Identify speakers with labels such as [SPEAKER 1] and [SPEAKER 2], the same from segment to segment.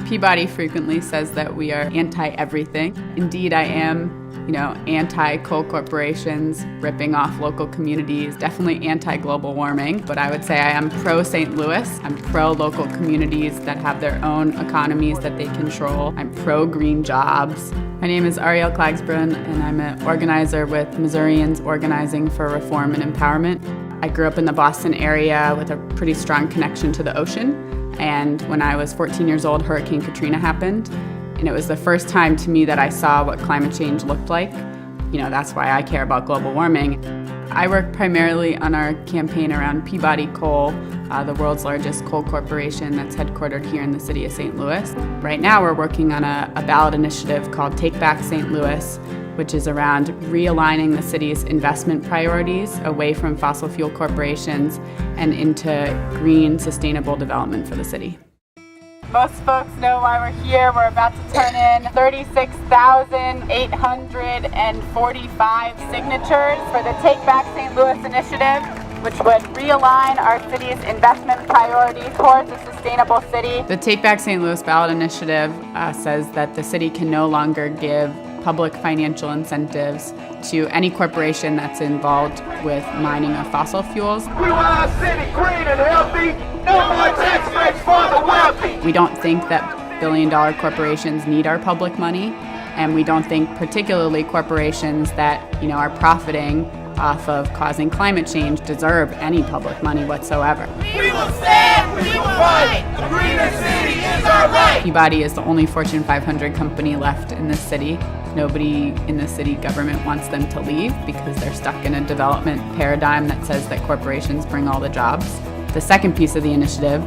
[SPEAKER 1] Peabody frequently says that we are anti-everything. Indeed, I am, anti-coal corporations, ripping off local communities, definitely anti-global warming, but I would say I am pro-St. Louis. I'm pro-local communities that have their own economies that they control. I'm pro-green jobs. My name is Arielle Klagsbrun, and I'm an organizer with Missourians Organizing for Reform and Empowerment. I grew up in the Boston area with a pretty strong connection to the ocean. And when I was 14 years old, Hurricane Katrina happened. And it was the first time to me that I saw what climate change looked like. That's why I care about global warming. I work primarily on our campaign around Peabody Coal, the world's largest coal corporation that's headquartered here in the city of St. Louis. Right now we're working on a ballot initiative called Take Back St. Louis, which is around realigning the city's investment priorities away from fossil fuel corporations and into green, sustainable development for the city. Most folks know why we're here. We're about to turn in 36,845 signatures for the Take Back St. Louis initiative, which would realign our city's investment priorities towards a sustainable city. The Take Back St. Louis ballot initiative says that the city can no longer give public financial incentives to any corporation that's involved with mining of fossil fuels.
[SPEAKER 2] We want our city green and healthy. No more tax breaks for the wealthy.
[SPEAKER 1] We don't think that billion-dollar corporations need our public money, and we don't think particularly corporations that are profiting off of causing climate change deserve any public money whatsoever.
[SPEAKER 2] We will stand, we will fight. A greener city is our right.
[SPEAKER 1] Peabody is the only Fortune 500 company left in this city. Nobody in the city government wants them to leave because they're stuck in a development paradigm that says that corporations bring all the jobs. The second piece of the initiative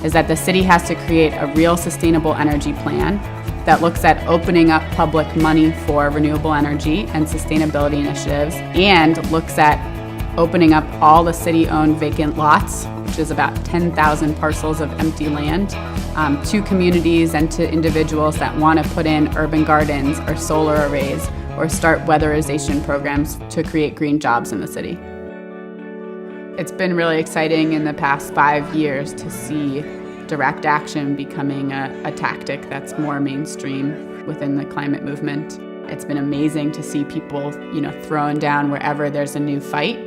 [SPEAKER 1] is that the city has to create a real sustainable energy plan that looks at opening up public money for renewable energy and sustainability initiatives, and looks at opening up all the city-owned vacant lots, which is about 10,000 parcels of empty land, to communities and to individuals that want to put in urban gardens or solar arrays or start weatherization programs to create green jobs in the city. It's been really exciting in the past 5 years to see direct action becoming a tactic that's more mainstream within the climate movement. It's been amazing to see people, thrown down wherever there's a new fight.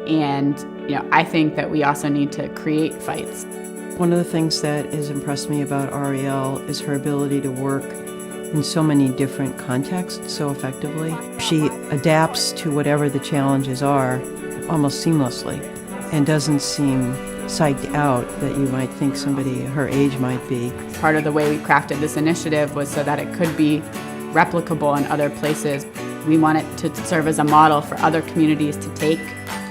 [SPEAKER 1] And, I think that we also need to create fights.
[SPEAKER 3] One of the things that has impressed me about Arielle is her ability to work in so many different contexts so effectively. She adapts to whatever the challenges are almost seamlessly and doesn't seem psyched out that you might think somebody her age might be.
[SPEAKER 1] Part of the way we crafted this initiative was so that it could be replicable in other places. We want it to serve as a model for other communities to take,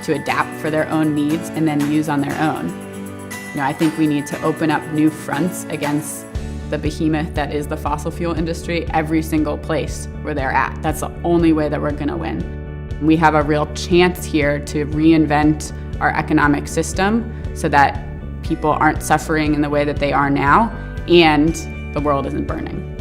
[SPEAKER 1] to adapt for their own needs, and then use on their own. I think we need to open up new fronts against the behemoth that is the fossil fuel industry every single place where they're at. That's the only way that we're going to win. We have a real chance here to reinvent our economic system so that people aren't suffering in the way that they are now, and the world isn't burning.